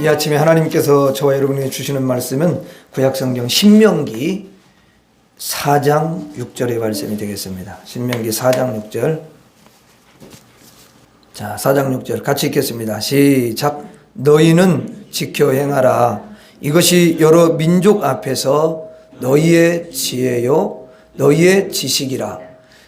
이 아침에 하나님께서 저와 여러분에게 주시는 말씀은 구약성경 신명기 4장 6절의 말씀이 되겠습니다. 신명기 4장 6절. 자, 4장 6절 같이 읽겠습니다. 시작. 너희는 지켜 행하라. 이것이 여러 민족 앞에서 너희의 지혜요 너희의 지식이라.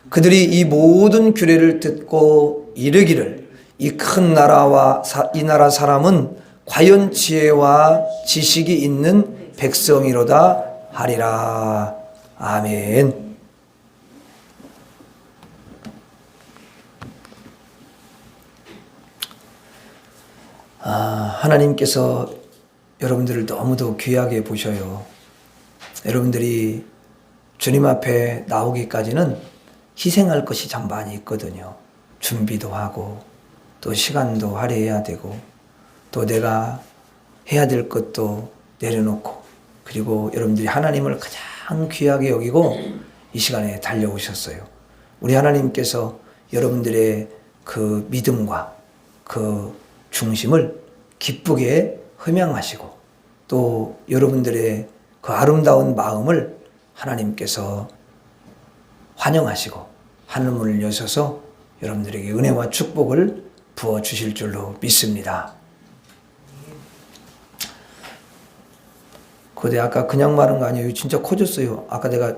그들이 이 모든 규례를 듣고 이르기를 이 큰 나라와 이 나라 사람은 과연 지혜와 지식이 있는 백성이로다 하리라. 아멘. 하나님께서 여러분들을 너무도 귀하게 보셔요. 여러분들이 주님 앞에 나오기까지는 희생할 것이 참 많이 있거든요. 준비도 하고 또 시간도 할애해야 되고 또 내가 해야 될 것도 내려놓고, 그리고 여러분들이 하나님을 가장 귀하게 여기고 이 시간에 달려오셨어요. 우리 하나님께서 여러분들의 그 믿음과 그 중심을 기쁘게 흠양하시고 또 여러분들의 그 아름다운 마음을 하나님께서 환영하시고 하늘문을 여셔서 여러분들에게 은혜와 축복을 부어주실 줄로 믿습니다. 근데 아까 그냥 말한 거 아니에요. 진짜 커졌어요. 아까 내가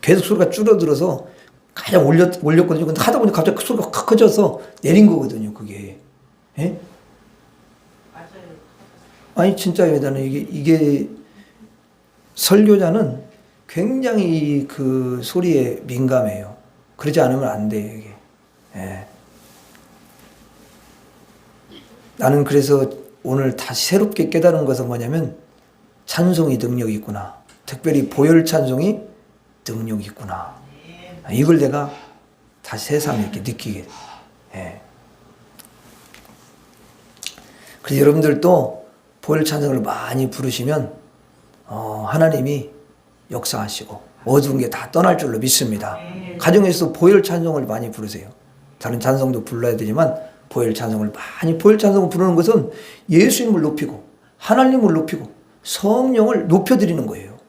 계속 소리가 줄어들어서 가장 올렸거든요. 근데 하다 보니 갑자기 소리가 확 커져서 내린 거거든요. 그게. 예? 아니 진짜요. 나는 이게 설교자는 굉장히 그 소리에 민감해요. 그러지 않으면 안 돼요. 이게. 예. 나는 그래서 오늘 다시 새롭게 깨달은 것은 뭐냐면 찬송이 능력이 있구나. 특별히 보혈 찬송이 능력이 있구나. 이걸 내가 다시 새삼 이렇게 느끼게 돼요. 예. 그래서 여러분들도 보혈 찬송을 많이 부르시면 하나님이 역사하시고 어두운 게 다 떠날 줄로 믿습니다. 가정에서 보혈 찬송을 많이 부르세요. 다른 찬송도 불러야 되지만 보혈 찬송을 부르는 것은 예수님을 높이고 하나님을 높이고 성령을 높여드리는 거예요.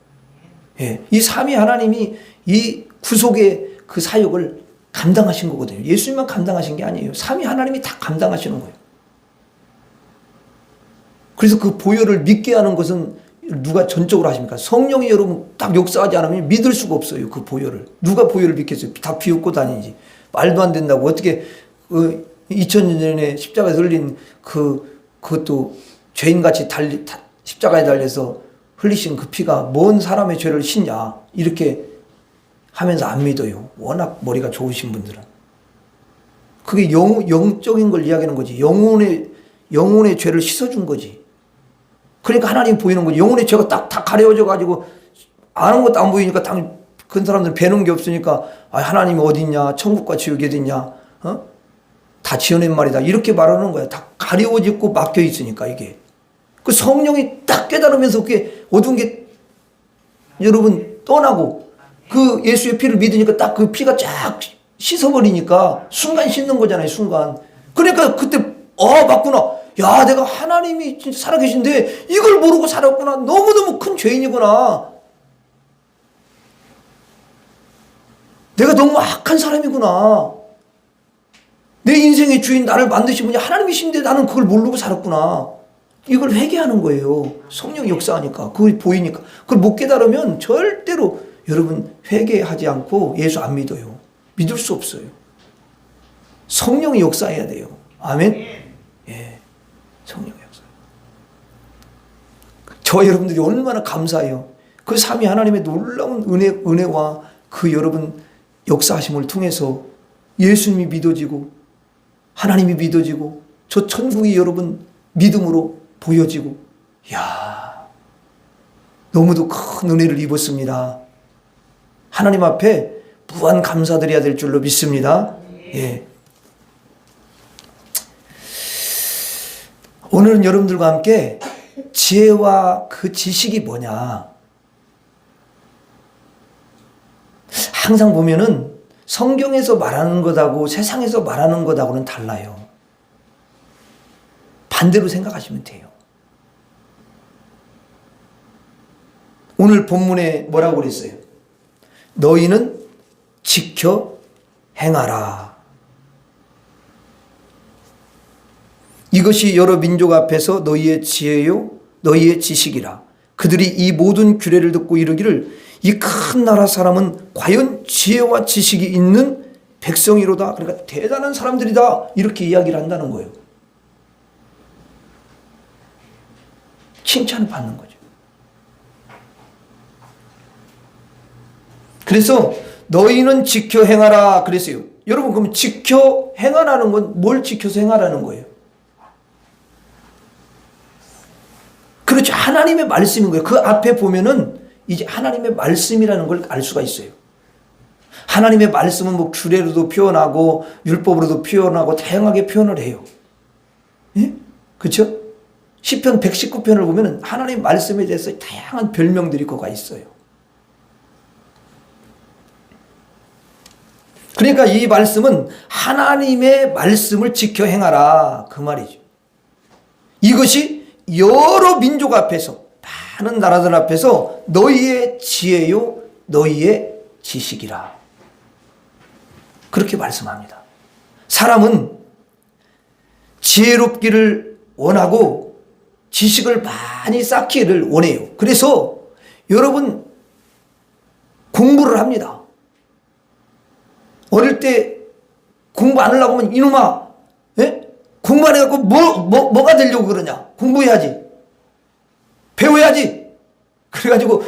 예, 이 삼위 하나님이 이 구속의 그 사역을 감당하신 거거든요. 예수님만 감당하신 게 아니에요. 삼위 하나님이 다 감당하시는 거예요. 그래서 그 보혈을 믿게 하는 것은 누가 전적으로 하십니까? 성령이 여러분 딱 역사하지 않으면 믿을 수가 없어요. 그 보혈을. 누가 보혈을 믿겠어요? 다 비웃고 다니지. 말도 안 된다고. 어떻게 2000년 전에 십자가에 흘린 그것도 죄인같이 십자가에 달려서 흘리신 그 피가 뭔 사람의 죄를 씻냐. 이렇게 하면서 안 믿어요. 워낙 머리가 좋으신 분들은. 그게 영적인 걸 이야기하는 거지. 영혼의 죄를 씻어준 거지. 그러니까 하나님 보이는 거지. 영혼의 죄가 딱 다 가려져 가지고 아는 것도 안 보이니까 그 사람들은 배는 게 없으니까 하나님이 어디 있냐, 천국과 지옥이 어디 있냐, 다 지어낸 말이다 이렇게 말하는 거야. 다 가려워지고 막혀 있으니까. 이게 그 성령이 딱 깨달으면서 그게 어두운 게 여러분 떠나고 그 예수의 피를 믿으니까 딱 그 피가 쫙 씻어버리니까 순간 씻는 거잖아요. 순간. 그러니까 그때 맞구나. 야, 내가 하나님이 진짜 살아계신데 이걸 모르고 살았구나. 너무너무 큰 죄인이구나. 내가 너무 악한 사람이구나. 내 인생의 주인 나를 만드신 분이 하나님이신데 나는 그걸 모르고 살았구나. 이걸 회개하는 거예요. 성령이 역사하니까. 그걸 보이니까. 그걸 못 깨달으면 절대로 여러분 회개하지 않고 예수 안 믿어요. 믿을 수 없어요. 성령이 역사해야 돼요. 아멘? 예. 성령의 역사. 저 여러분들이 얼마나 감사해요. 그 삼위 하나님의 놀라운 은혜와 그 여러분 역사하심을 통해서 예수님이 믿어지고 하나님이 믿어지고 저 천국이 여러분 믿음으로 보여지고, 이야, 너무도 큰 은혜를 입었습니다. 하나님 앞에 무한 감사드려야 될 줄로 믿습니다. 예. 오늘은 여러분들과 함께 지혜와 그 지식이 뭐냐. 항상 보면은 성경에서 말하는 것하고 세상에서 말하는 것하고는 달라요. 반대로 생각하시면 돼요. 오늘 본문에 뭐라고 그랬어요? 너희는 지켜 행하라. 이것이 여러 민족 앞에서 너희의 지혜요 너희의 지식이라. 그들이 이 모든 규례를 듣고 이르기를 이 큰 나라 사람은 과연 지혜와 지식이 있는 백성이로다. 그러니까 대단한 사람들이다. 이렇게 이야기를 한다는 거예요. 칭찬을 받는 거죠. 그래서 너희는 지켜 행하라 그랬어요. 여러분 그럼 지켜 행하라는 건 뭘 지켜서 행하라는 거예요? 그렇죠. 하나님의 말씀인 거예요. 그 앞에 보면은 이제 하나님의 말씀이라는 걸 알 수가 있어요. 하나님의 말씀은 뭐 규례로도 표현하고 율법으로도 표현하고 다양하게 표현을 해요. 예? 그렇죠? 시편 119편을 보면은 하나님의 말씀에 대해서 다양한 별명들이 거가 있어요. 그러니까 이 말씀은 하나님의 말씀을 지켜 행하라 그 말이죠. 이것이 여러 민족 앞에서 많은 나라들 앞에서 너희의 지혜요 너희의 지식이라 그렇게 말씀합니다. 사람은 지혜롭기를 원하고 지식을 많이 쌓기를 원해요. 그래서 여러분 공부를 합니다. 어릴 때 공부 안 하려고 하면 이놈아, 예? 공부 안 해갖고 뭐가 되려고 그러냐? 공부해야지. 배워야지. 그래가지고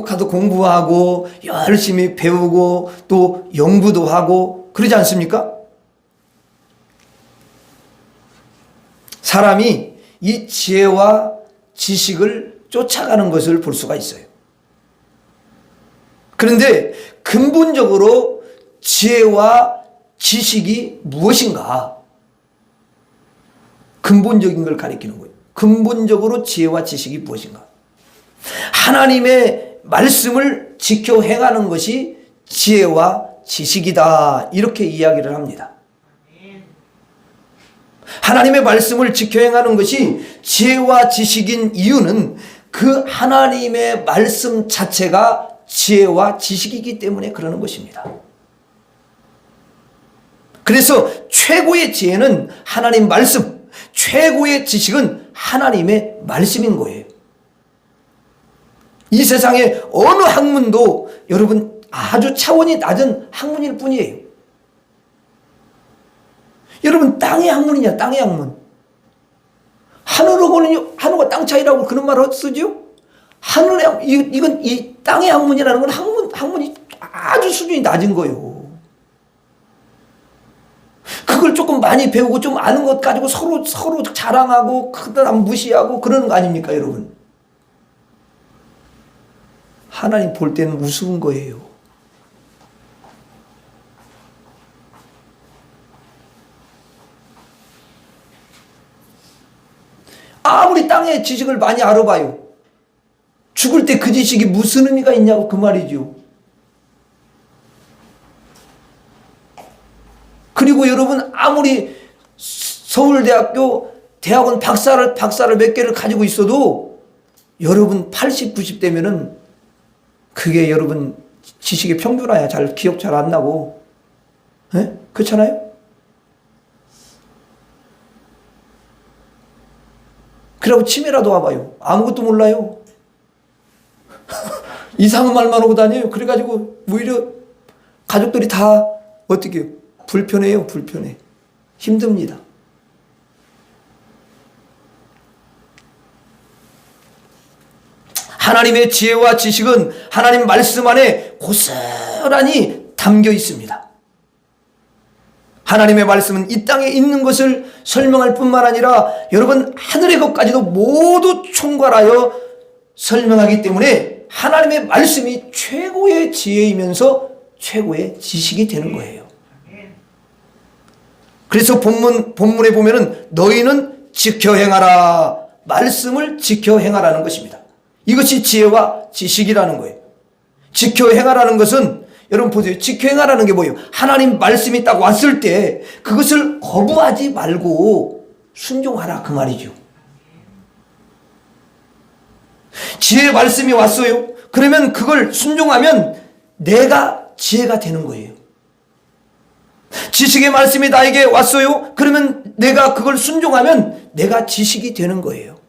가도 공부하고 열심히 배우고 또 연구도 하고 그러지 않습니까? 사람이 이 지혜와 지식을 쫓아가는 것을 볼 수가 있어요. 그런데 근본적으로 지혜와 지식이 무엇인가? 근본적인 걸 가리키는 거예요. 근본적으로 지혜와 지식이 무엇인가? 하나님의 말씀을 지켜 행하는 것이 지혜와 지식이다. 이렇게 이야기를 합니다. 하나님의 말씀을 지켜 행하는 것이 지혜와 지식인 이유는 그 하나님의 말씀 자체가 지혜와 지식이기 때문에 그러는 것입니다. 그래서 최고의 지혜는 하나님 말씀, 최고의 지식은 하나님의 말씀인 거예요. 이 세상에 어느 학문도 여러분 아주 차원이 낮은 학문일 뿐이에요. 여러분 땅의 학문이냐 땅의 학문. 하늘과 땅 차이라고 그런 말을 쓰죠. 하늘의 이건 이 땅의 학문이라는 건 학문이 아주 수준이 낮은 거예요. 그걸 조금 많이 배우고 좀 아는 것 가지고 서로 자랑하고 그 사람 무시하고 그러는 거 아닙니까 여러분? 하나님 볼 때는 우스운 거예요. 아무리 땅의 지식을 많이 알아봐요. 죽을 때 그 지식이 무슨 의미가 있냐고 그 말이죠. 그리고 여러분 아무리 서울대학교 대학원 박사를 몇 개를 가지고 있어도 여러분 80, 90 되면은 그게 여러분 지식의 평균화야. 기억 잘 안 나고. 예? 그렇잖아요? 그러고 치매라도 와봐요. 아무것도 몰라요. 이상한 말만 하고 다녀요. 그래가지고 오히려 가족들이 다 어떻게 해요? 불편해요. 불편해. 힘듭니다. 하나님의 지혜와 지식은 하나님 말씀 안에 고스란히 담겨 있습니다. 하나님의 말씀은 이 땅에 있는 것을 설명할 뿐만 아니라 여러분 하늘의 것까지도 모두 총괄하여 설명하기 때문에 하나님의 말씀이 최고의 지혜이면서 최고의 지식이 되는 거예요. 그래서 본문에 보면은 너희는 지켜 행하라. 말씀을 지켜 행하라는 것입니다. 이것이 지혜와 지식이라는 거예요. 지켜 행하라는 것은 여러분 보세요. 지켜 행하라는 게 뭐예요? 하나님 말씀이 딱 왔을 때 그것을 거부하지 말고 순종하라 그 말이죠. 지혜의 말씀이 왔어요. 그러면 그걸 순종하면 내가 지혜가 되는 거예요. 지식의 말씀이 나에게 왔어요. 그러면 내가 그걸 순종하면 내가 지식이 되는 거예요.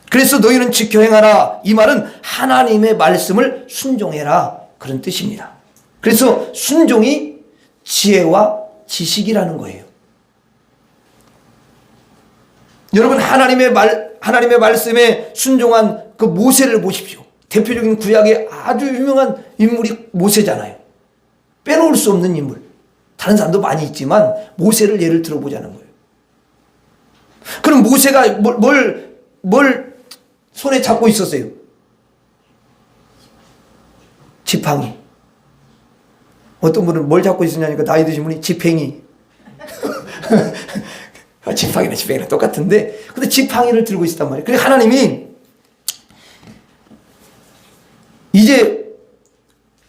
그래서 너희는 지켜 행하라. 이 말은 하나님의 말씀을 순종해라 그런 뜻입니다. 그래서 순종이 지혜와 지식이라는 거예요. 여러분 하나님의 말씀에 순종한 그 모세를 보십시오. 대표적인 구약의 아주 유명한 인물이 모세잖아요. 빼놓을 수 없는 인물. 다른 사람도 많이 있지만 모세를 예를 들어보자는 거예요. 그럼 모세가 뭘 손에 잡고 있었어요? 지팡이. 어떤 분은 뭘 잡고 있었냐니까 나이 드신 분이 지팽이. 지팡이나 지팽이랑 똑같은데 근데 지팡이를 들고 있었단 말이에요. 그래서 하나님이 이제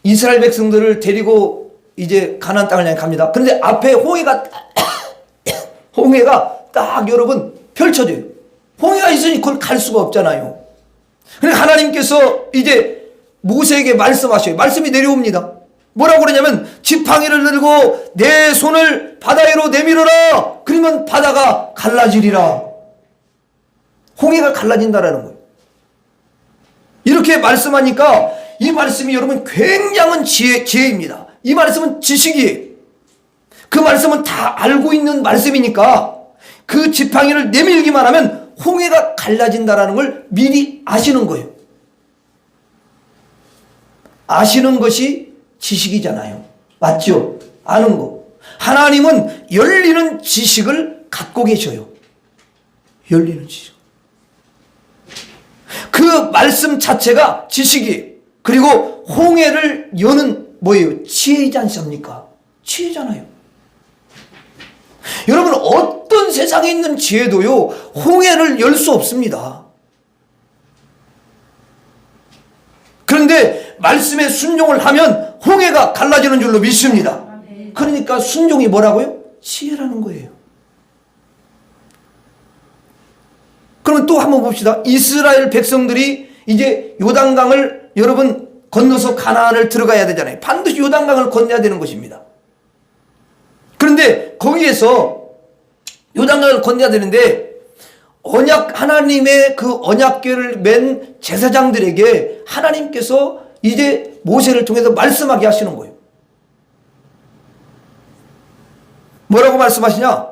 이스라엘 백성들을 데리고 이제 가나안 땅을 향해 갑니다. 그런데 앞에 홍해가 딱 여러분 펼쳐져요. 홍해가 있으니 그걸 갈 수가 없잖아요. 그러니까 하나님께서 이제 모세에게 말씀하셔요. 말씀이 내려옵니다. 뭐라고 그러냐면 지팡이를 들고 내 손을 바다 위로 내밀어라. 그러면 바다가 갈라지리라. 홍해가 갈라진다라는 거예요. 이렇게 말씀하니까 이 말씀이 여러분 굉장한 지혜입니다. 이 말씀은 지식이에요. 그 말씀은 다 알고 있는 말씀이니까 그 지팡이를 내밀기만 하면 홍해가 갈라진다라는 걸 미리 아시는 거예요. 아시는 것이 지식이잖아요. 맞죠? 아는 거. 하나님은 열리는 지식을 갖고 계셔요. 열리는 지식. 그 말씀 자체가 지식이에요. 그리고 홍해를 여는 뭐예요? 지혜이지 않습니까? 지혜잖아요. 여러분 어떤 세상에 있는 지혜도요 홍해를 열 수 없습니다. 그런데 말씀에 순종을 하면 홍해가 갈라지는 줄로 믿습니다. 그러니까 순종이 뭐라고요? 지혜라는 거예요. 그러면 또 한번 봅시다. 이스라엘 백성들이 이제 요단강을 여러분 건너서 가나안을 들어가야 되잖아요. 반드시 요단강을 건너야 되는 것입니다. 그런데 거기에서 요단강을 건너야 되는데 하나님의 그 언약궤를 맨 제사장들에게 하나님께서 이제 모세를 통해서 말씀하게 하시는 거예요. 뭐라고 말씀하시냐?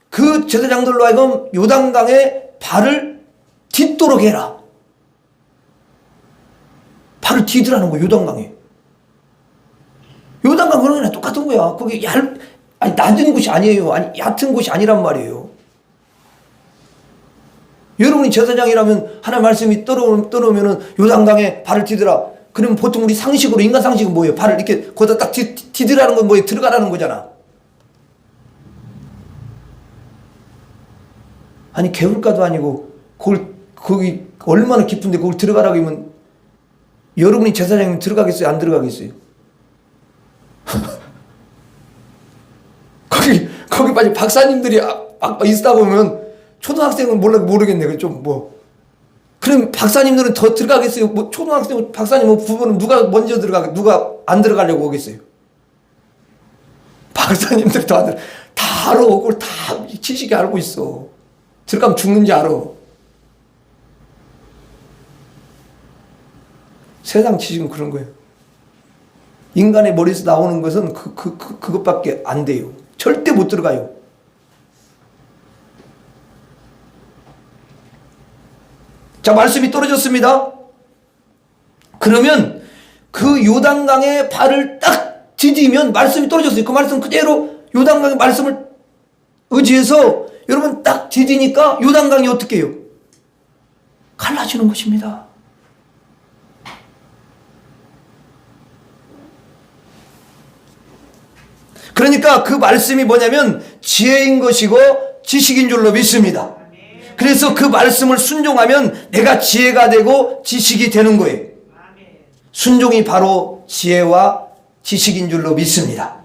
그 제사장들로 하여금 요단강에 발을 딛도록 해라. 발을 디드라는 거예요. 요단강에. 요단강 그런 거랑 똑같은 거야. 거기 낮은 곳이 아니에요. 얕은 곳이 아니란 말이에요. 여러분이 제사장이라면 하나님 말씀이 떨어오면은 요단강에 발을 디드라. 그러면 보통 우리 상식으로 인간 상식은 뭐예요? 발을 이렇게 거기다 딱 디드라는 건 뭐예요? 들어가라는 거잖아. 아니 개울가도 아니고 거기 얼마나 깊은데 거기 들어가라고 하면 여러분이 제사장이면 들어가겠어요? 안 들어가겠어요? 거기 빠진 박사님들이 있다 보면 초등학생은 모르겠네. 좀 뭐. 그럼 박사님들은 더 들어가겠어요? 뭐 초등학생, 박사님 부부는 누가 먼저 누가 안 들어가려고 오겠어요? 박사님들 다 알아. 그걸 다 지식이 알고 있어. 들어가면 죽는지 알아. 세상 지식은 그런 거예요. 인간의 머리에서 나오는 것은 그것밖에 안 돼요. 절대 못 들어가요. 자, 말씀이 떨어졌습니다. 그러면 그 요단강에 발을 딱 디디면 말씀이 떨어졌어요. 그 말씀 그대로 요단강의 말씀을 의지해서 여러분 딱 디디니까 요단강이 어떻게 해요? 갈라지는 것입니다. 그러니까 그 말씀이 뭐냐면 지혜인 것이고 지식인 줄로 믿습니다. 그래서 그 말씀을 순종하면 내가 지혜가 되고 지식이 되는 거예요. 순종이 바로 지혜와 지식인 줄로 믿습니다.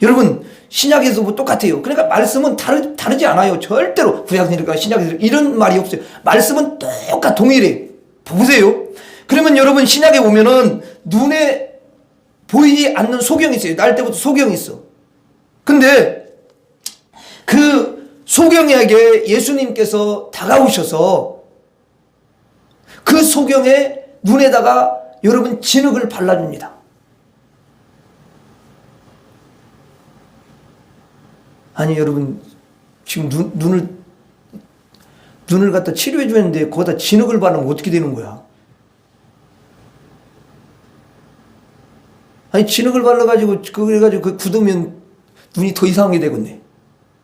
여러분 신약에서도 똑같아요. 그러니까 말씀은 다르지 않아요. 절대로 구약이니까 신약에서 이런 말이 없어요. 말씀은 똑같 동일해요. 보세요. 그러면 여러분 신약에 보면은 눈에 보이지 않는 소경이 있어요. 날 때부터 소경이 있어. 근데 그 소경에게 예수님께서 다가오셔서 그 소경의 눈에다가 여러분 진흙을 발라줍니다. 아니 여러분 지금 눈을 갖다 치료해 주는데 거기다 진흙을 바르면 어떻게 되는 거야? 아니 진흙을 발라가지고 그래가지고 그 굳으면 눈이 더 이상하게 되겠네.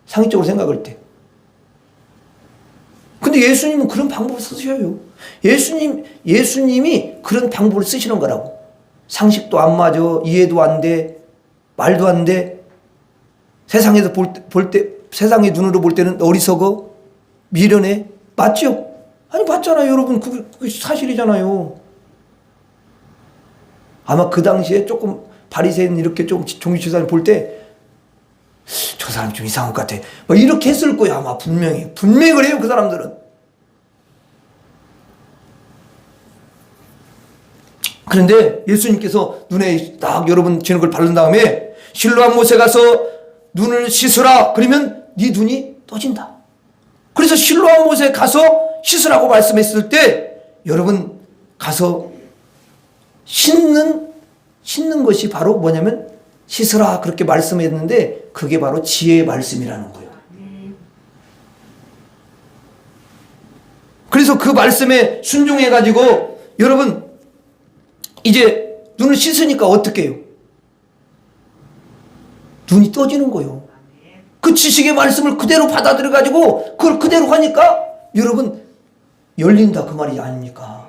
상식적으로 생각할 때. 근데 예수님은 그런 방법을 쓰셔요. 예수님이 그런 방법을 쓰시는 거라고. 상식도 안 맞아, 이해도 안 돼, 말도 안 돼. 세상에서 세상의 눈으로 볼 때는 어리석어, 미련해. 맞죠? 아니 맞잖아요, 여러분. 그게 사실이잖아요. 아마 그 당시에 조금 바리새인 이렇게 좀 종교지사를 볼 때 저 사람 좀 이상한 것 같아. 뭐 이렇게 했을 거야 아마 분명히 그래요 그 사람들은. 그런데 예수님께서 눈에 딱 여러분 진흙을 바른 다음에 실로암 못에 가서 눈을 씻으라. 그러면 네 눈이 떠진다. 그래서 실로암 못에 가서 씻으라고 말씀했을 때 여러분 가서 씻는 것이 바로 뭐냐면 씻으라 그렇게 말씀했는데 그게 바로 지혜의 말씀이라는 거예요. 그래서 그 말씀에 순종해 가지고 여러분 이제 눈을 씻으니까 어떻게 해요? 눈이 떠지는 거예요. 그 지식의 말씀을 그대로 받아들여 가지고 그걸 그대로 하니까 여러분 열린다 그 말이 아닙니까?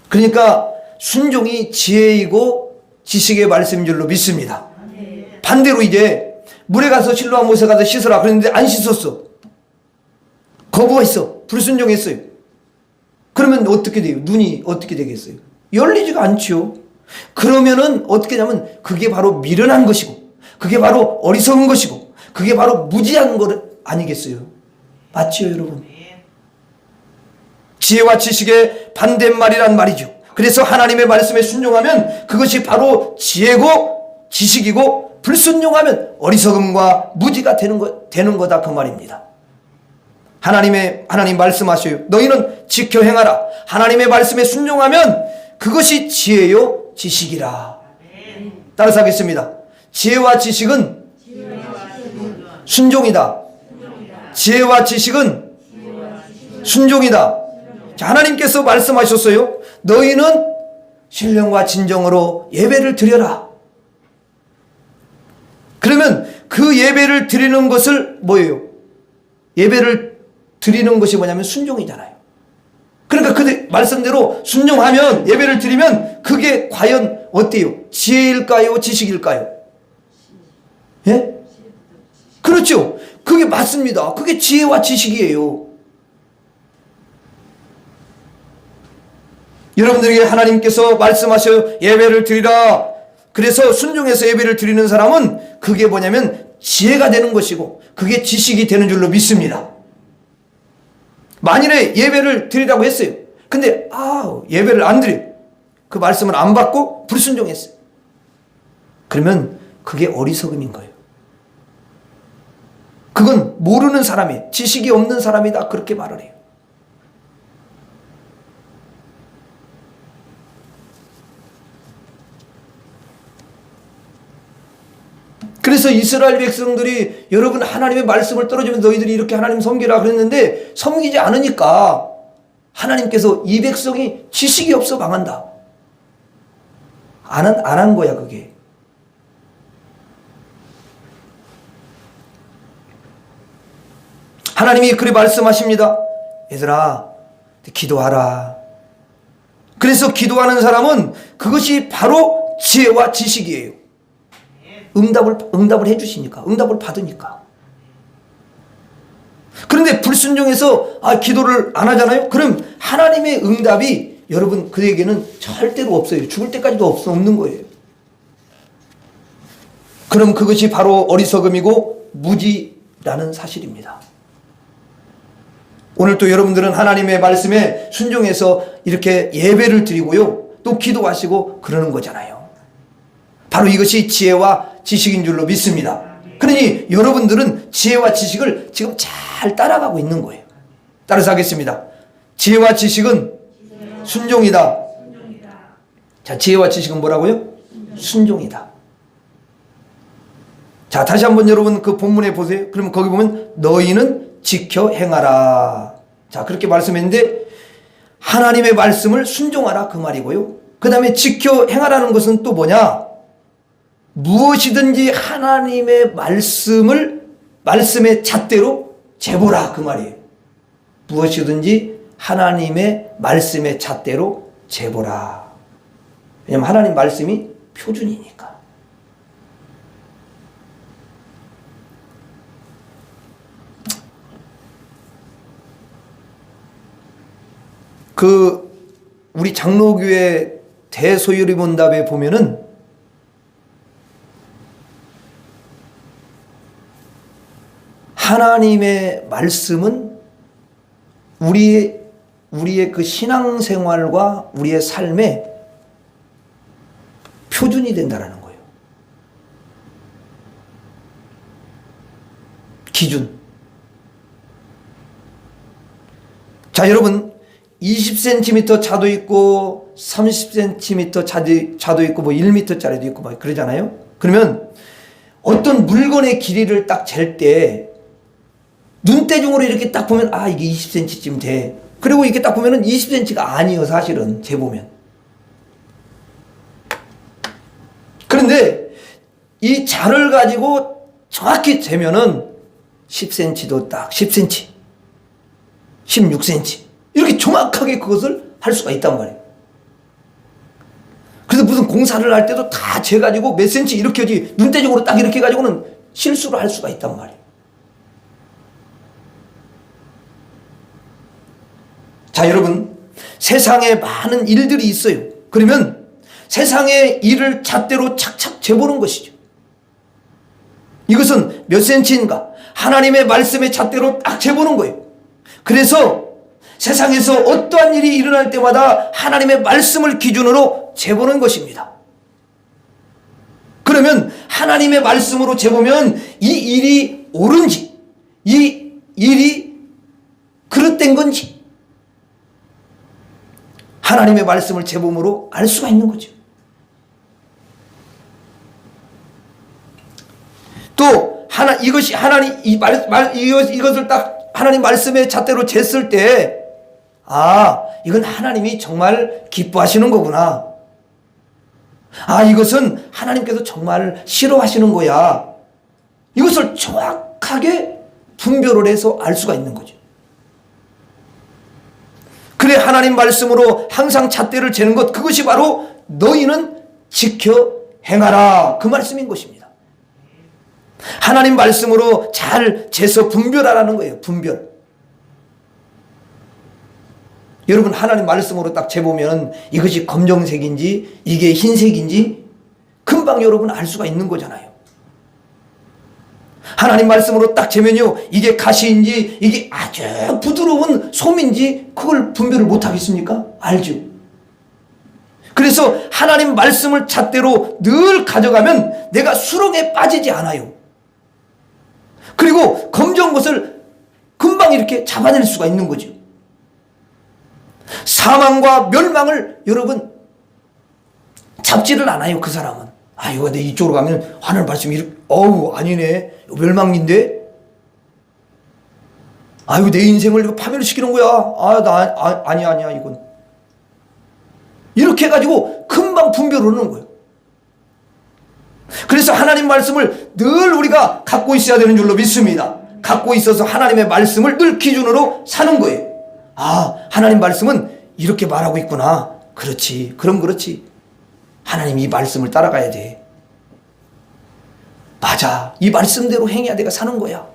그러니까 순종이 지혜이고 지식의 말씀인 줄로 믿습니다. 반대로 이제 물에 가서 실로암 못에 가서 씻으라 그랬는데 안 씻었어. 거부했어. 불순종했어요. 그러면 어떻게 돼요? 눈이 어떻게 되겠어요? 열리지가 않지요. 그러면은 어떻게 하냐면 그게 바로 미련한 것이고 그게 바로 어리석은 것이고 그게 바로 무지한 것 아니겠어요? 맞지요 여러분? 지혜와 지식의 반대말이란 말이죠. 그래서 하나님의 말씀에 순종하면 그것이 바로 지혜고 지식이고 불순종하면 어리석음과 무지가 되는 거다 그 말입니다. 하나님 말씀하셔요. 너희는 지켜 행하라. 하나님의 말씀에 순종하면 그것이 지혜요 지식이라. 따라서 하겠습니다. 지혜와 지식은 순종이다. 지혜와 지식은 순종이다. 자, 하나님께서 말씀하셨어요. 너희는 신령과 진정으로 예배를 드려라. 그러면 그 예배를 드리는 것을 뭐예요? 예배를 드리는 것이 뭐냐면 순종이잖아요. 그러니까 그 말씀대로 순종하면 예배를 드리면 그게 과연 어때요? 지혜일까요? 지식일까요? 예? 그렇죠. 그게 맞습니다. 그게 지혜와 지식이에요. 여러분들에게 하나님께서 말씀하셔 예배를 드리라. 그래서 순종해서 예배를 드리는 사람은 그게 뭐냐면 지혜가 되는 것이고 그게 지식이 되는 줄로 믿습니다. 만일에 예배를 드리라고 했어요. 근데 예배를 안 드려. 그 말씀을 안 받고 불순종했어요. 그러면 그게 어리석음인 거예요. 그건 모르는 사람이 지식이 없는 사람이다 그렇게 말을 해요. 그래서 이스라엘 백성들이 여러분 하나님의 말씀을 떨어지면 너희들이 이렇게 하나님 섬기라 그랬는데 섬기지 않으니까 하나님께서 이 백성이 지식이 없어 망한다. 안 한 거야 그게. 하나님이 그리 말씀하십니다. 얘들아 기도하라. 그래서 기도하는 사람은 그것이 바로 지혜와 지식이에요. 응답을 해주시니까, 응답을 받으니까. 그런데 불순종해서 기도를 안 하잖아요. 그럼 하나님의 응답이 여러분 그에게는 절대로 없어요. 죽을 때까지도 없는 거예요. 그럼 그것이 바로 어리석음이고 무지라는 사실입니다. 오늘 또 여러분들은 하나님의 말씀에 순종해서 이렇게 예배를 드리고요, 또 기도하시고 그러는 거잖아요. 바로 이것이 지혜와 지식인 줄로 믿습니다. 그러니 여러분들은 지혜와 지식을 지금 잘 따라가고 있는 거예요. 따라서 하겠습니다. 지혜와 지식은 순종이다. 자, 지혜와 지식은 뭐라고요? 순종이다. 자, 다시 한번 여러분 그 본문에 보세요. 그러면 거기 보면 너희는 지켜 행하라. 자, 그렇게 말씀했는데 하나님의 말씀을 순종하라 그 말이고요. 그 다음에 지켜 행하라는 것은 또 뭐냐? 무엇이든지 하나님의 말씀의 잣대로 재보라 그 말이에요. 무엇이든지 하나님의 말씀의 잣대로 재보라. 왜냐하면 하나님 말씀이 표준이니까. 우리 장로교회 대소요리문답에 보면은 하나님의 말씀은 우리의 그 신앙생활과 우리의 삶의 표준이 된다라는 거예요. 기준. 자, 여러분 20cm 자도 있고 30cm 자도 있고 뭐 1m짜리도 있고 막 그러잖아요. 그러면 어떤 물건의 길이를 딱 잴 때 눈대중으로 이렇게 딱 보면 아, 이게 20cm쯤 돼. 그리고 이렇게 딱 보면은 20cm가 아니에요, 사실은 재보면. 그런데 이 자를 가지고 정확히 재면은 10cm도 딱 10cm, 16cm 이렇게 정확하게 그것을 할 수가 있단 말이에요. 그래서 무슨 공사를 할 때도 다 재가지고 몇 cm 이렇게 하지 눈대중으로 딱 이렇게 해가지고는 실수를 할 수가 있단 말이에요. 자, 여러분 세상에 많은 일들이 있어요. 그러면 세상의 일을 잣대로 착착 재보는 것이죠. 이것은 몇 cm인가 하나님의 말씀의 잣대로 딱 재보는 거예요. 그래서 세상에서 어떠한 일이 일어날 때마다 하나님의 말씀을 기준으로 재보는 것입니다. 그러면 하나님의 말씀으로 재보면 이 일이 옳은지, 이 일이 그릇된 건지 하나님의 말씀을 재봄으로 알 수가 있는 거죠. 또 이것을 딱 하나님 말씀의 잣대로 쟀을 때 아, 이건 하나님이 정말 기뻐하시는 거구나. 아, 이것은 하나님께서 정말 싫어하시는 거야. 이것을 정확하게 분별을 해서 알 수가 있는 거죠. 그래, 하나님 말씀으로 항상 잣대를 재는 것, 그것이 바로 너희는 지켜 행하라 그 말씀인 것입니다. 하나님 말씀으로 잘 재서 분별하라는 거예요. 분별. 여러분 하나님 말씀으로 딱 재보면 이것이 검정색인지 이게 흰색인지 금방 여러분 알 수가 있는 거잖아요. 하나님 말씀으로 딱 재면요, 이게 가시인지 이게 아주 부드러운 솜인지 그걸 분별을 못 하겠습니까? 알죠. 그래서 하나님 말씀을 잣대로 늘 가져가면 내가 수렁에 빠지지 않아요. 그리고 검정한 것을 금방 이렇게 잡아낼 수가 있는 거죠. 사망과 멸망을 여러분 잡지를 않아요. 그 사람은 아, 이거 내 이쪽으로 가면 하늘 말씀이 이렇게 어우 아니네 멸망인데 아, 이거 내 인생을 이거 파멸을 시키는 거야. 아니야 이건 이렇게 해가지고 금방 분별을 하는 거예요. 그래서 하나님 말씀을 늘 우리가 갖고 있어야 되는 줄로 믿습니다. 갖고 있어서 하나님의 말씀을 늘 기준으로 사는 거예요. 아, 하나님 말씀은 이렇게 말하고 있구나. 그렇지. 그럼 그렇지. 하나님 이 말씀을 따라가야 돼. 맞아. 이 말씀대로 행해야 내가 사는 거야.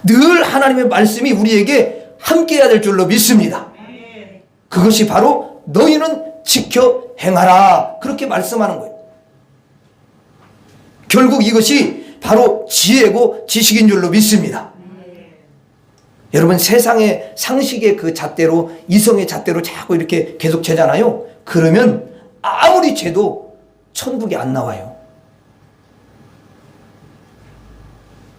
늘 하나님의 말씀이 우리에게 함께해야 될 줄로 믿습니다. 그것이 바로 너희는 지켜 행하라. 그렇게 말씀하는 거예요. 결국 이것이 바로 지혜고 지식인 줄로 믿습니다. 여러분, 세상의 상식의 그 잣대로, 이성의 잣대로 자꾸 이렇게 계속 재잖아요. 그러면 아무리 재도 천국이 안 나와요.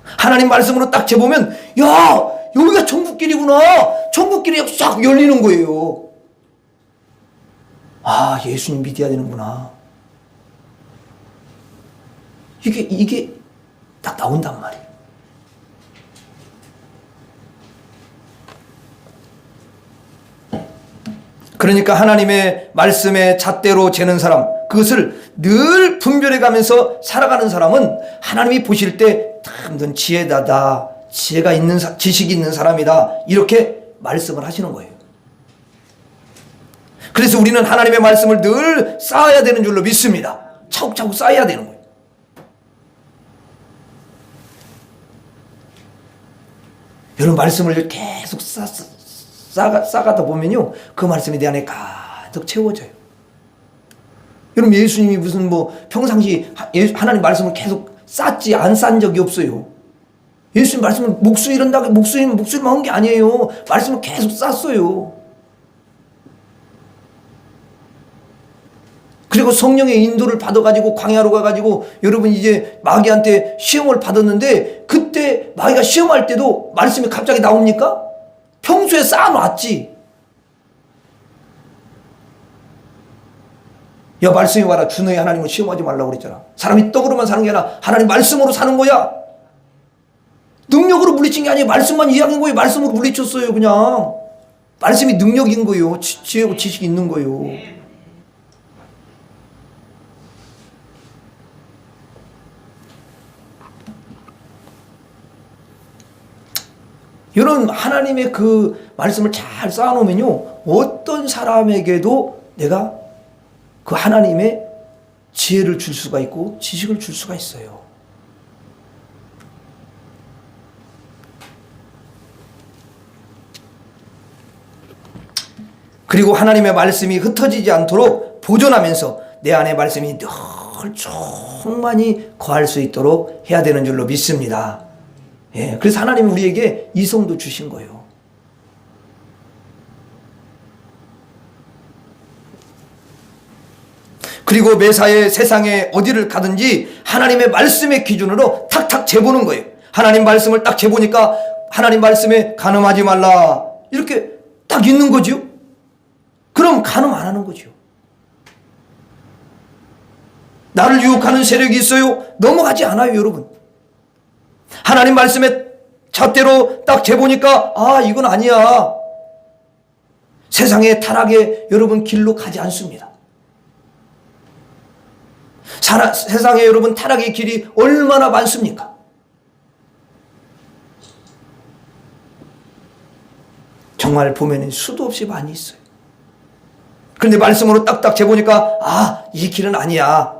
하나님 말씀으로 딱 재보면, 야, 여기가 천국길이구나. 천국길이 싹 열리는 거예요. 아, 예수님 믿어야 되는구나. 이게 딱 나온단 말이에요. 그러니까 하나님의 말씀에 잣대로 재는 사람, 그것을 늘 분별해 가면서 살아가는 사람은 하나님이 보실 때 참 넌 지혜다다, 지혜가 있는, 지식이 있는 사람이다, 이렇게 말씀을 하시는 거예요. 그래서 우리는 하나님의 말씀을 늘 쌓아야 되는 줄로 믿습니다. 차곡차곡 쌓아야 되는 거예요. 여러분, 말씀을 계속 쌓아가다 보면요, 그 말씀이 내 안에 가득 채워져요. 여러분, 예수님이 무슨 평상시 하나님 말씀을 계속 쌓지, 안 쌓은 적이 없어요. 예수님 말씀을 목수 이런다고 목수님만 한 게 아니에요. 말씀을 계속 쌓았어요. 그리고 성령의 인도를 받아가지고 광야로 가가지고 여러분 이제 마귀한테 시험을 받았는데, 그때 마귀가 시험할 때도 말씀이 갑자기 나옵니까? 평소에 쌓아놨지. 야, 말씀이 와라. 주 너희 하나님을 시험하지 말라고 그랬잖아. 사람이 떡으로만 사는 게 아니라 하나님 말씀으로 사는 거야. 능력으로 물리친 게 아니에요. 말씀만 이야기한 거예요. 말씀으로 물리쳤어요. 그냥 말씀이 능력인 거예요. 지혜고 지식이 있는 거예요. 여러분, 하나님의 그 말씀을 잘 쌓아놓으면요, 어떤 사람에게도 내가 그 하나님의 지혜를 줄 수가 있고 지식을 줄 수가 있어요. 그리고 하나님의 말씀이 흩어지지 않도록 보존하면서 내 안에 말씀이 늘 충만히 거할 수 있도록 해야 되는 줄로 믿습니다. 예, 그래서 하나님이 우리에게 이성도 주신 거예요. 그리고 매사에 세상에 어디를 가든지 하나님의 말씀의 기준으로 탁탁 재보는 거예요. 하나님 말씀을 딱 재보니까 하나님 말씀에 간음하지 말라, 이렇게 딱 있는 거죠. 그럼 간음 안 하는 거죠. 나를 유혹하는 세력이 있어요. 넘어가지 않아요, 여러분. 하나님 말씀에 잣대로 딱 재보니까 아, 이건 아니야. 세상의 타락의 여러분 길로 가지 않습니다. 세상에 여러분 타락의 길이 얼마나 많습니까? 정말 보면 수도 없이 많이 있어요. 그런데 말씀으로 딱딱 재보니까 아, 이 길은 아니야.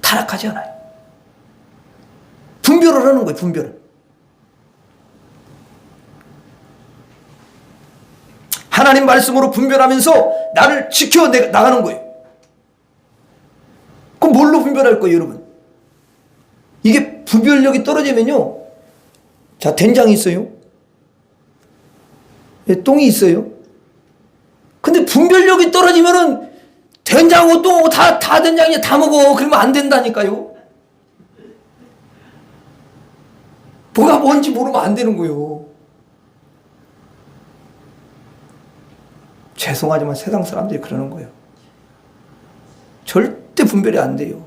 타락하지 않아요. 분별을 하는 거예요. 분별을. 하나님 말씀으로 분별하면서 나를 지켜 나가는 거예요. 그럼 뭘로 분별할 거예요, 여러분? 이게 분별력이 떨어지면요, 자, 된장이 있어요, 똥이 있어요. 근데 분별력이 떨어지면은 된장하고 똥하고 다 된장이야, 다 먹어. 그러면 안 된다니까요. 뭐가 뭔지 모르면 안 되는 거예요. 죄송하지만 세상 사람들이 그러는 거예요. 절대 분별이 안 돼요.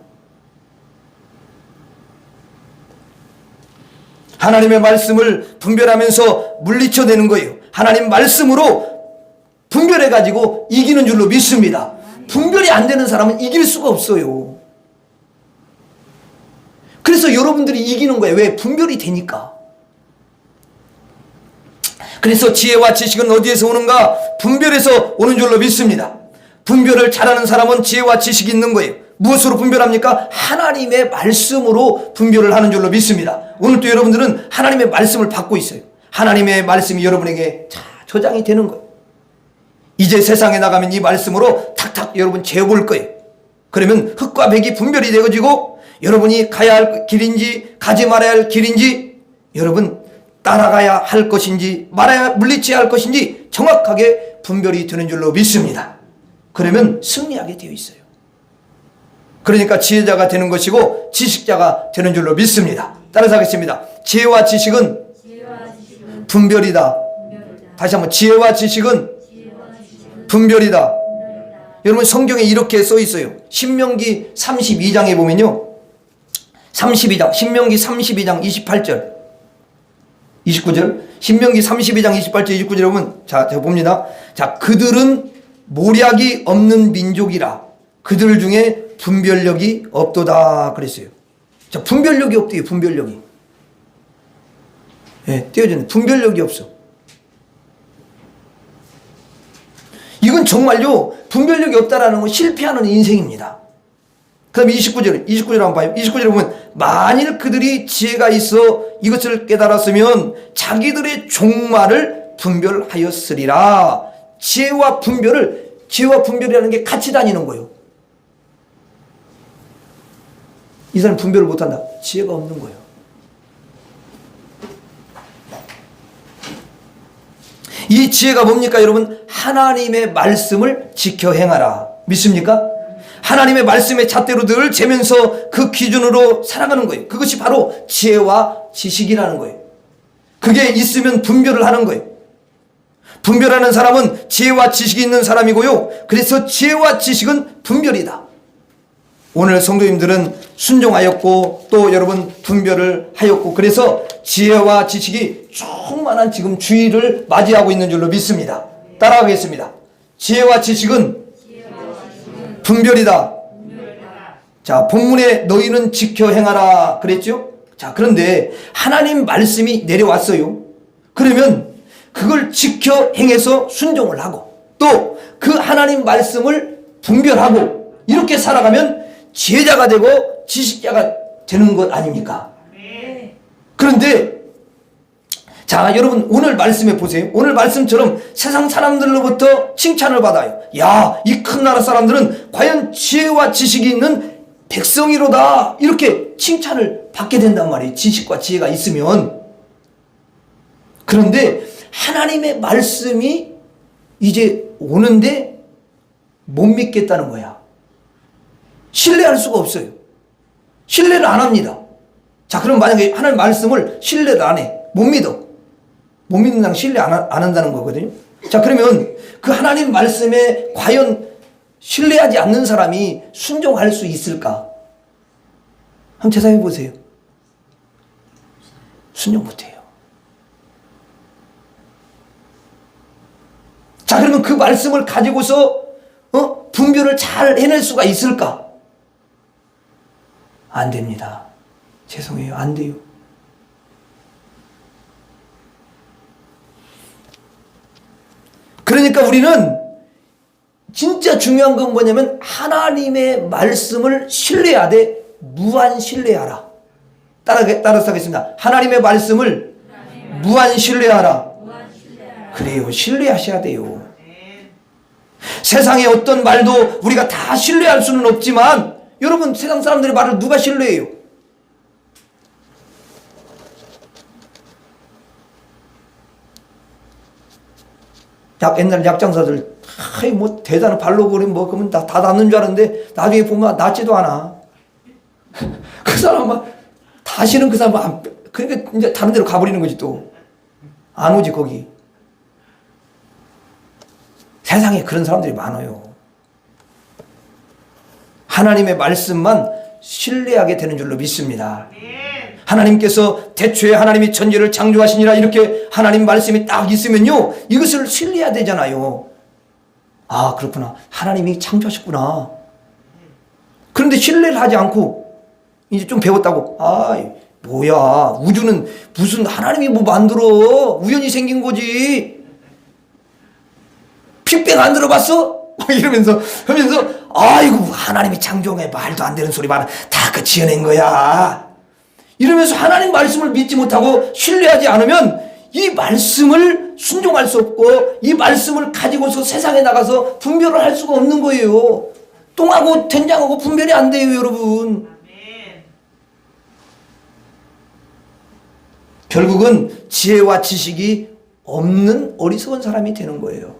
하나님의 말씀을 분별하면서 물리쳐내는 거예요. 하나님 말씀으로 분별해가지고 이기는 줄로 믿습니다. 분별이 안 되는 사람은 이길 수가 없어요. 그래서 여러분들이 이기는 거예요. 왜? 분별이 되니까. 그래서 지혜와 지식은 어디에서 오는가? 분별에서 오는 줄로 믿습니다. 분별을 잘하는 사람은 지혜와 지식이 있는 거예요. 무엇으로 분별합니까? 하나님의 말씀으로 분별을 하는 줄로 믿습니다. 오늘 또 여러분들은 하나님의 말씀을 받고 있어요. 하나님의 말씀이 여러분에게 저장이 되는 거예요. 이제 세상에 나가면 이 말씀으로 탁탁 여러분 재볼 거예요. 그러면 흙과 백이 분별이 되어지고 여러분이 가야 할 길인지 가지 말아야 할 길인지 여러분 따라가야 할 것인지 말아야 물리쳐야 할 것인지 정확하게 분별이 되는 줄로 믿습니다. 그러면 승리하게 되어 있어요. 그러니까 지혜자가 되는 것이고 지식자가 되는 줄로 믿습니다. 따라서 하겠습니다. 지혜와 지식은 분별이다. 다시 한번 지혜와 지식은 분별이다. 여러분 성경에 이렇게 써 있어요. 신명기 32장에 보면요. 32장 신명기 32장 28절 29절 신명기 32장 28절 29절에 보면 자 제가 봅니다. 자 그들은 모략이 없는 민족이라 그들 중에 분별력이 없도다 그랬어요. 자 분별력이 없대요. 분별력이. 예, 띄어지는 분별력이 없어. 이건 정말요 분별력이 없다라는 건 실패하는 인생입니다. 그 다음에 29절 한번 봐요. 29절에 보면 만일 그들이 지혜가 있어 이것을 깨달았으면 자기들의 종말을 분별하였으리라. 지혜와 분별이라는 게 같이 다니는 거예요. 이 사람 분별을 못한다. 지혜가 없는 거예요. 이 지혜가 뭡니까 여러분? 하나님의 말씀을 지켜 행하라. 믿습니까? 하나님의 말씀의 잣대로 늘 재면서 그 기준으로 살아가는 거예요. 그것이 바로 지혜와 지식이라는 거예요. 그게 있으면 분별을 하는 거예요. 분별하는 사람은 지혜와 지식이 있는 사람이고요. 그래서 지혜와 지식은 분별이다. 오늘 성도님들은 순종하였고 또 여러분 분별을 하였고 그래서 지혜와 지식이 충만한 지금 주의를 맞이하고 있는 줄로 믿습니다. 따라가겠습니다. 지혜와 지식은 분별이다. 자, 본문에 너희는 지켜 행하라 그랬죠? 자, 그런데 하나님 말씀이 내려왔어요. 그러면 그걸 지켜 행해서 순종을 하고 또 그 하나님 말씀을 분별하고 이렇게 살아가면 지혜자가 되고 지식자가 되는 것 아닙니까? 그런데 자 여러분 오늘 말씀에 보세요. 오늘 말씀처럼 세상 사람들로부터 칭찬을 받아요. 야, 이 큰 나라 사람들은 과연 지혜와 지식이 있는 백성이로다 이렇게 칭찬을 받게 된단 말이에요. 지식과 지혜가 있으면. 그런데 하나님의 말씀이 이제 오는데 못 믿겠다는 거야. 신뢰할 수가 없어요. 신뢰를 안 합니다. 자 그럼 만약에 하나님 말씀을 신뢰를 안 해. 못 믿어. 못 믿는 당 신뢰 안 한다는 거거든요. 자 그러면 그 하나님 말씀에 과연 신뢰하지 않는 사람이 순종할 수 있을까? 한번 재사해 보세요. 순종 못해요. 자 그러면 그 말씀을 가지고서 분별을 잘 해낼 수가 있을까? 안 됩니다. 죄송해요. 안 돼요. 그러니까 우리는 진짜 중요한 건 뭐냐면 하나님의 말씀을 신뢰해야 돼. 무한 신뢰하라. 따라서 하겠습니다. 하나님의 말씀을 무한 신뢰하라. 그래요. 신뢰하셔야 돼요. 세상의 어떤 말도 우리가 다 신뢰할 수는 없지만 여러분 세상 사람들의 말을 누가 신뢰해요? 옛날 약장사들 뭐 대단한 발로 그리면 뭐 그러면 다 낫는 줄 알았는데 나중에 보면 낫지도 않아. 그 사람 다시는 그 사람 그러니까 이제 다른 데로 가버리는 거지 또. 안 오지 거기. 세상에 그런 사람들이 많아요. 하나님의 말씀만 신뢰하게 되는 줄로 믿습니다. 하나님께서 태초에 하나님이 천지를 창조하시니라 이렇게 하나님 말씀이 딱 있으면요 이것을 신뢰해야 되잖아요. 아 그렇구나. 하나님이 창조하셨구나. 그런데 신뢰를 하지 않고 이제 좀 배웠다고 뭐야 우주는 무슨 하나님이 뭐 만들어 우연히 생긴 거지. 빅뱅 안 들어봤어? 이러면서 하면서 아이고 하나님이 창조해 말도 안 되는 소리 다 그 지어낸 거야. 이러면서 하나님 말씀을 믿지 못하고 신뢰하지 않으면 이 말씀을 순종할 수 없고 이 말씀을 가지고서 세상에 나가서 분별을 할 수가 없는 거예요. 똥하고 된장하고 분별이 안 돼요, 여러분. 결국은 지혜와 지식이 없는 어리석은 사람이 되는 거예요.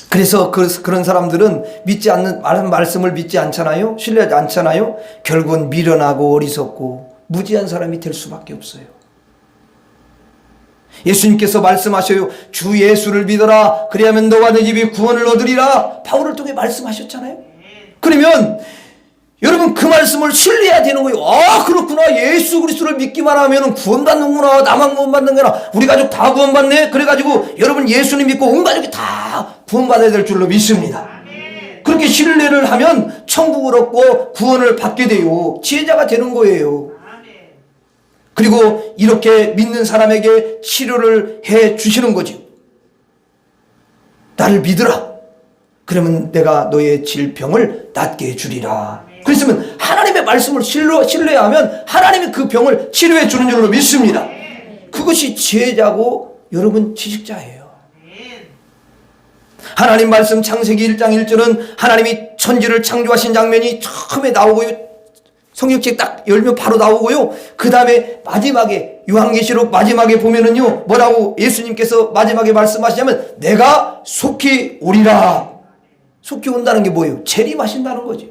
그래서 그런 사람들은 믿지 않는 말씀을 믿지 않잖아요. 신뢰하지 않잖아요. 결국은 미련하고 어리석고 무지한 사람이 될 수밖에 없어요. 예수님께서 말씀하셔요. 주 예수를 믿어라. 그리하면 너와 네 집이 구원을 얻으리라. 바울을 통해 말씀하셨잖아요. 그러면 여러분 그 말씀을 신뢰해야 되는 거예요. 아, 그렇구나. 예수 그리스도를 믿기만 하면 구원받는구나. 나만 구원받는구나. 우리 가족 다 구원받네. 그래가지고 여러분 예수님 믿고 온 가족이 다 구원받아야 될 줄로 믿습니다. 그렇게 신뢰를 하면 천국을 얻고 구원을 받게 돼요. 지혜자가 되는 거예요. 그리고 이렇게 믿는 사람에게 치료를 해 주시는 거죠. 나를 믿으라. 그러면 내가 너의 질병을 낫게 해주리라. 그랬으면 하나님의 말씀을 신뢰하면 하나님이 그 병을 치료해 주는 줄로 믿습니다. 그것이 지혜자고 여러분 지식자예요. 하나님 말씀 창세기 1장 1절은 하나님이 천지를 창조하신 장면이 처음에 나오고요. 성경책 딱 열면 바로 나오고요. 그 다음에 마지막에 요한계시록 마지막에 보면은요. 뭐라고 예수님께서 마지막에 말씀하시냐면 내가 속히 오리라. 속히 온다는 게 뭐예요? 재림하신다는 거죠.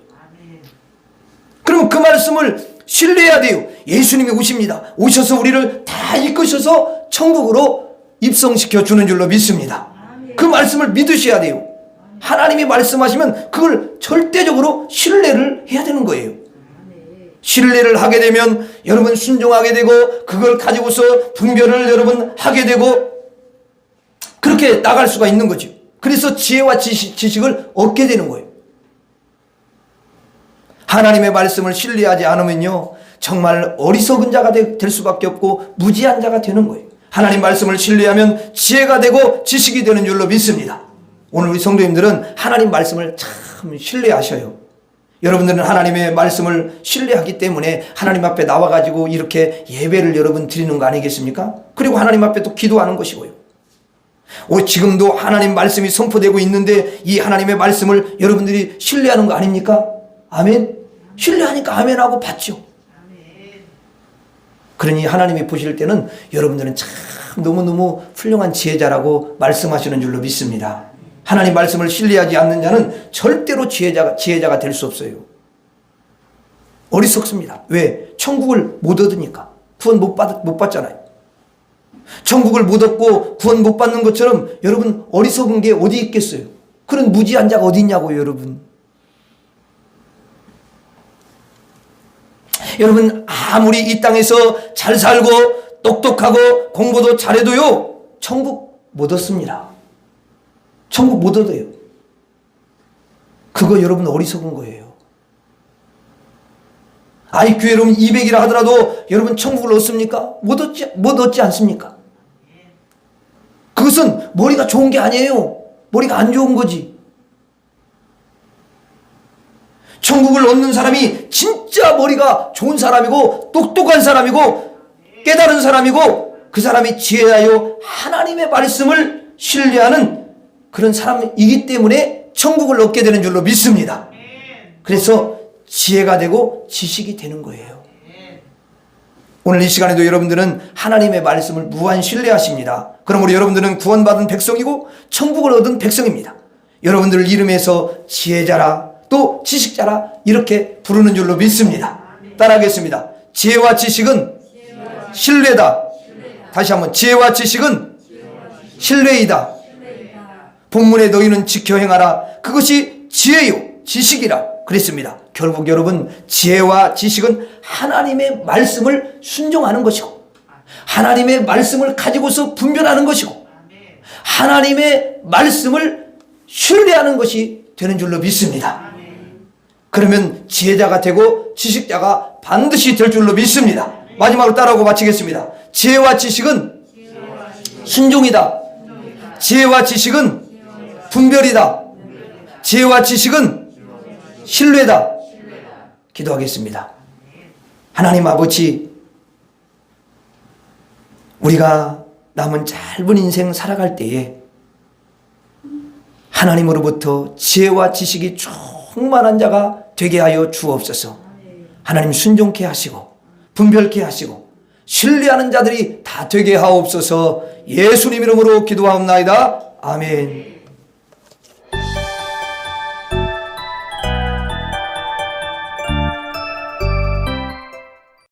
그럼 그 말씀을 신뢰해야 돼요. 예수님이 오십니다. 오셔서 우리를 다 이끄셔서 천국으로 입성시켜 주는 줄로 믿습니다. 그 말씀을 믿으셔야 돼요. 하나님이 말씀하시면 그걸 절대적으로 신뢰를 해야 되는 거예요. 신뢰를 하게 되면 여러분 순종하게 되고 그걸 가지고서 분별을 여러분 하게 되고 그렇게 나갈 수가 있는 거죠. 그래서 지혜와 지식을 얻게 되는 거예요. 하나님의 말씀을 신뢰하지 않으면요 정말 어리석은 자가 될 수밖에 없고 무지한 자가 되는 거예요. 하나님 말씀을 신뢰하면 지혜가 되고 지식이 되는 줄로 믿습니다. 오늘 우리 성도님들은 하나님 말씀을 참 신뢰하셔요. 여러분들은 하나님의 말씀을 신뢰하기 때문에 하나님 앞에 나와가지고 이렇게 예배를 여러분 드리는 거 아니겠습니까? 그리고 하나님 앞에 또 기도하는 것이고요. 지금도 하나님 말씀이 선포되고 있는데 이 하나님의 말씀을 여러분들이 신뢰하는 거 아닙니까? 아멘. 신뢰하니까 아멘하고 받죠. 그러니 하나님이 보실 때는 여러분들은 참 너무너무 훌륭한 지혜자라고 말씀하시는 줄로 믿습니다. 하나님 말씀을 신뢰하지 않는 자는 절대로 지혜자가 될 수 없어요. 어리석습니다. 왜? 천국을 못 얻으니까. 구원 못 받잖아요. 천국을 못 얻고 구원 못 받는 것처럼 여러분 어리석은 게 어디 있겠어요? 그런 무지한 자가 어디 있냐고요, 여러분. 여러분 아무리 이 땅에서 잘 살고 똑똑하고 공부도 잘해도요 천국 못 얻습니다. 천국 못 얻어요. 그거 여러분 어리석은 거예요. IQ 여러분 200이라 하더라도 여러분 천국을 얻습니까? 못 얻지 않습니까? 그것은 머리가 좋은 게 아니에요. 머리가 안 좋은 거지. 천국을 얻는 사람이 진짜 머리가 좋은 사람이고 똑똑한 사람이고 깨달은 사람이고 그 사람이 지혜하여 하나님의 말씀을 신뢰하는 그런 사람이기 때문에 천국을 얻게 되는 줄로 믿습니다. 그래서 지혜가 되고 지식이 되는 거예요. 오늘 이 시간에도 여러분들은 하나님의 말씀을 무한 신뢰하십니다. 그러므로 여러분들은 구원받은 백성이고 천국을 얻은 백성입니다. 여러분들 이름에서 지혜자라 또 지식자라 이렇게 부르는 줄로 믿습니다. 따라하겠습니다. 지혜와 지식은 신뢰다. 다시 한번 지혜와 지식은 신뢰이다. 본문에 너희는 지켜 행하라. 그것이 지혜요 지식이라 그랬습니다. 결국 여러분 지혜와 지식은 하나님의 말씀을 순종하는 것이고 하나님의 말씀을 가지고서 분별하는 것이고 하나님의 말씀을 신뢰하는 것이 되는 줄로 믿습니다. 그러면 지혜자가 되고 지식자가 반드시 될 줄로 믿습니다. 마지막으로 따라하고 마치겠습니다. 지혜와 지식은 순종이다. 지혜와 지식은 분별이다. 지혜와 지식은 신뢰다. 기도하겠습니다. 하나님 아버지, 우리가 남은 짧은 인생 살아갈 때에 하나님으로부터 지혜와 지식이 충만한 자가 되게 하여 주옵소서. 하나님 순종케 하시고 분별케 하시고 신뢰하는 자들이 다 되게 하옵소서. 예수님 이름으로 기도하옵나이다. 아멘.